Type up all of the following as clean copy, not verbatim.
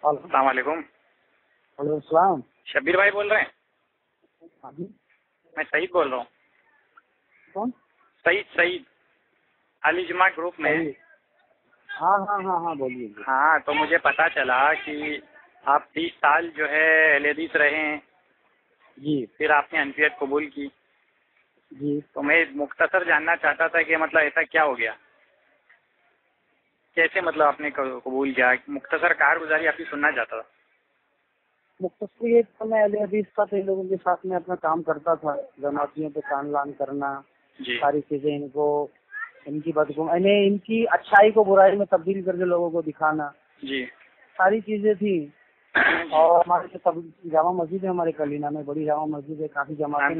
अस्सलाम वालेकुम। वालेकुम। शब्बीर भाई बोल रहे हैं? हाँ जी। मैं सईद बोल रहा हूँ। कौन? सईद अली जुमा ग्रुप में। हाँ हाँ हाँ हाँ, बोलिए। हाँ, तो मुझे पता चला कि आप 30 साल जो है एलएदीस रहे हैं जी। फिर आपने अनफियत कबूल की जी। तो मैं मुख्तसर जानना चाहता था कि मतलब ऐसा क्या हो गया, कैसे मतलब आपने कबूल किया, मुख्तसर कारगुजारी आपकी सुनना चाहता था। मुख्तसर ये तो मैं अहले हदीस का इन लोगों के साथ में अपना काम करता था, जमातियों पे कान लान करना, जी सारी चीजें इनको, इनकी इनकी अच्छाई को बुराई में तब्दील करके लोगों को दिखाना, जी सारी चीजें थी। और हमारे जो जामा मस्जिद है हमारे कलीना में, बड़ी जामा मस्जिद है, काफी जमातें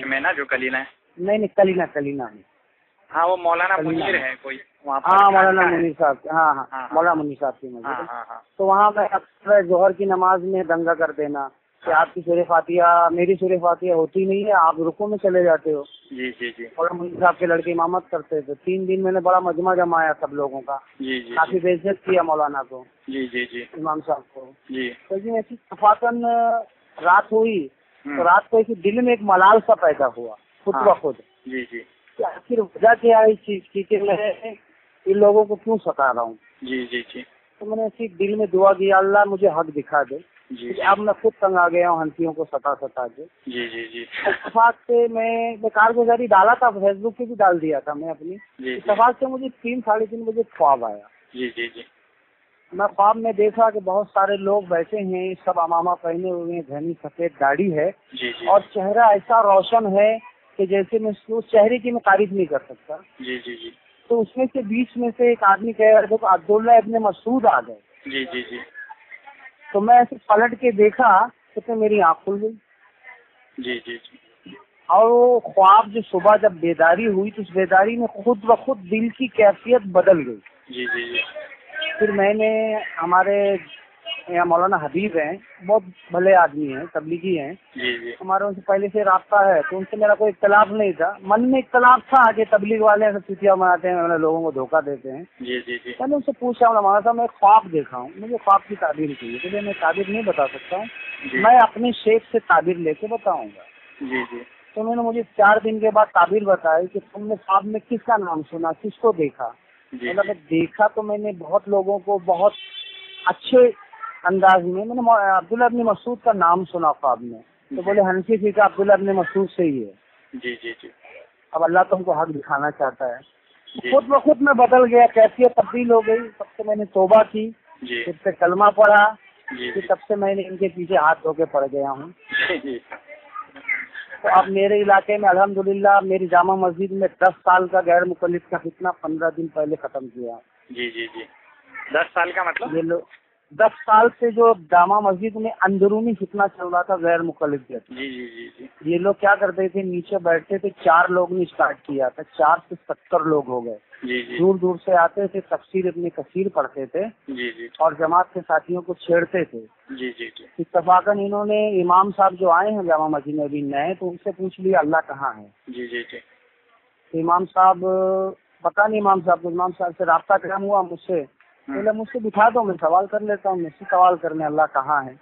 में ना जो कलीना है। नहीं, कलीना में। हाँ, वो मौलाना मुनीर है कोई वहाँ पर। हाँ, मौलाना मुनीर साहब। हाँ हाँ, हाँ, मौलाना मुनीर साहब की मस्जिद हाँ है। हाँ हाँ। तो वहाँ मैं अक्सर जोहर की नमाज में दंगा कर देना कि आपकी सूरह फातिहा, मेरी सूरह फातिहा होती नहीं है, आप रुकू में चले जाते हो। जी जी जी। मौलाना मुनीर साहब के लड़के इमामत करते थे। 3 दिन मैंने बड़ा मजमा जमाया सब लोगों का। जी जी काफी बेइज्जत किया मौलाना को, जी जी जी इमाम साहब को। जी। लेकिन ऐसी तफाकन रात हुई तो रात को ऐसी दिल में एक मलाल सा पैदा हुआ खुद ब खुद। जी जी कि आखिर वजह क्या है इस चीज की कि मैं इन लोगों को क्यों सता रहा हूँ। जी जी जी तो मैंने ऐसी दिल में दुआ की, अल्लाह मुझे हक दिखा दे। जी। अब मैं खुद तंग आ गया हूँ हंसियों को सता के। जी जी जी। इत्तेफाक से मैं कारगुजारी डाला था, फेसबुक पे भी डाल दिया था मैं अपनी। इत्तेफाक से मुझे 3-3:30 बजे ख्वाब आया। जी जी जी। मैं ख्वाब में देखा कि बहुत सारे लोग बैठे हैं, सब अमामा पहने हुए हैं, घनी सफेद दाढ़ी है। जी जी। और चेहरा ऐसा रोशन है कि जैसे मैं उस चेहरे की मैं तारीफ नहीं कर सकता। जी जी जी। तो उसमें से बीच में से एक आदमी कह रहा था अब्दुल्ला इब्ने मसूद आ गए। जी जी जी। तो मैं ऐसे पलट के देखा तो मेरी आँख खुल गई। जी जी जी। और वो ख्वाब जो सुबह जब बेदारी हुई तो उस बेदारी में खुद ब खुद दिल की कैफियत बदल गई। जी जी जी। फिर मैंने, हमारे यहाँ मौलाना हबीब हैं, बहुत भले आदमी हैं, तबलीगी हैं। जी जी। हमारे उनसे पहले से रास्ता है, तो उनसे मेरा कोई इख्तलाफ नहीं था। मन में इख्तलाफ था कि तबलीग वाले ऐसे चुतिया बनाते हैं, लोगों को धोखा देते हैं। जी जी जी। मैंने उनसे पूछा, मौलाना साहब मैं ख्वाब देखा हूँ, मुझे ख्वाब की ताबीर चाहिए। तो मैं ताबीर नहीं बता सकता हूँ, मैं अपने शेख से ताबीर लेके बताऊंगा। जी जी। तो उन्होंने मुझे 4 दिन के बाद ताबीर बताई कि तुमने ख्वाब में किसका नाम सुना, किसको देखा। मतलब देखा तो मैंने बहुत लोगों को, बहुत अच्छे अंदाज में। मैंने अब्दुल्ला इब्ने मसूद का नाम सुना ख्वाब में। तो बोले हनफी फीका अब्दुल्ला इब्ने मसूद से ही है। जी जी जी। अब अल्लाह तुमको हक दिखाना चाहता है। खुद ब खुद में बदल गया, कैफियत तब्दील हो गई। तब से मैंने तौबा की, फिर से कलमा पढ़ा, फिर तब से मैंने इनके पीछे हाथ धो के पड़ गया हूँ। तो अब मेरे इलाके में अल्हम्दुलिल्लाह मेरी जामा मस्जिद में 10 साल का गैर मुकल्लिद का फितना 15 दिन पहले खत्म किया। जी जी जी। 10 साल का मतलब? ये लोग 10 साल से जो जामा मस्जिद में अंदरूनी फितना चल रहा था गैर मुकल्लिद के। जी जी जी जी। ये लोग क्या करते थे, नीचे बैठते थे, 4 लोग ने स्टार्ट किया था, 4 से 70 लोग हो गए। जी जी। दूर दूर से आते थे, तफसीर अपनी कसीर पढ़ते थे। जी जी। और जमात के साथियों को छेड़ते थे। जी जी जी। इत्तफाकन इन्होंने इमाम साहब जो आए हैं जामा मस्जिद में अभी नए, तो उनसे पूछ लिया अल्लाह कहाँ है। जी जी जी। तो इमाम साहब, पता नहीं इमाम साहब को, इमाम साहब से राब्ता कायम हुआ मुझसे। बोले मुझसे बिठा दो, मैं सवाल कर लेता हूँ। मुझसे सवाल करने अल्लाह कहाँ है।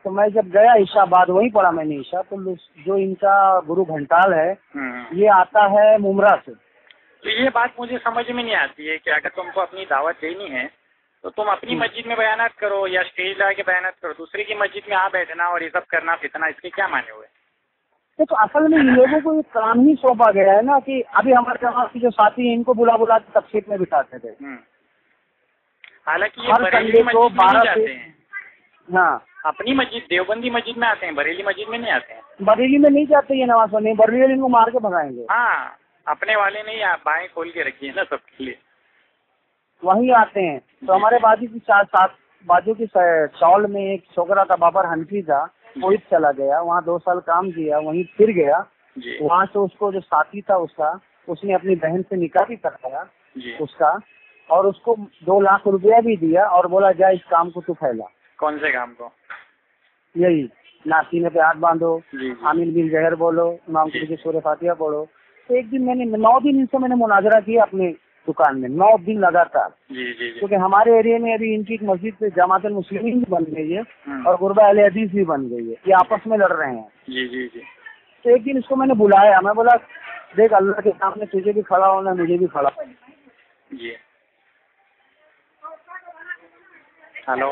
तो मैं जब गया ईशा बाद वहीं पढ़ा मैंने ईशा, तो जो इनका गुरु घंटाल है ये आता है मुमरा से। तो ये बात मुझे समझ में नहीं आती है कि अगर तुमको अपनी दावत देनी है तो तुम अपनी मस्जिद में बयानात करो या स्टेज लगा के बयानात करो, दूसरे की मस्जिद में आ बैठना और ये सब करना फितना, इसके क्या माने हुए? तो असल में इन लोगों को ये काम ही सौंपा गया है ना कि अभी हमारे यहाँ की जो साथी हैं इनको बुला बुला के तफसीर में बिठाते थे। हालांकि ये बरेली मस्जिद में नहीं जाते हैं। हाँ, अपनी मस्जिद देवबंदी मस्जिद में आते हैं, बरेली मस्जिद में नहीं आते हैं। बरेली में नहीं जाते ये नमाज पढ़ने, बरेली इनको मार के भगाएंगे। हाँ, अपने वाले नहीं, आप बाएं खोल के रखिए ना सबके लिए, वही आते हैं। तो हमारे बाजू की 4-7 बाजू की चौल में एक छोकरा था, बाबर हनफी था, वो चला गया वहाँ 2 साल काम किया, वहीं फिर गया। वहाँ से उसको जो साथी था उसका, उसने अपनी बहन से निकाह भी कराया उसका, और उसको 2 लाख रुपया भी दिया और बोला जा इस काम को तू फैला। कौन से काम को? यही नासीने पे हाथ बांधो, आमिन बिल जहर बोलो, इमाम की सूरह फातिहा पढ़ो। तो एक दिन मैंने 9 दिन इनसे मैंने मुनाजरा किया अपने दुकान में 9 दिन लगातार। जी जी जी। क्योंकि हमारे एरिया में अभी इनकी एक मस्जिद पे जमात मुस्लिमीन भी बन गई है और गुरबा अहले हदीस भी बन गई है, ये आपस में लड़ रहे हैं। जी जी जी। तो एक दिन इसको मैंने बुलाया, मैं बोला देख अल्लाह के सामने तुझे भी खड़ा होना, मुझे भी खड़ा। जी। हेलो।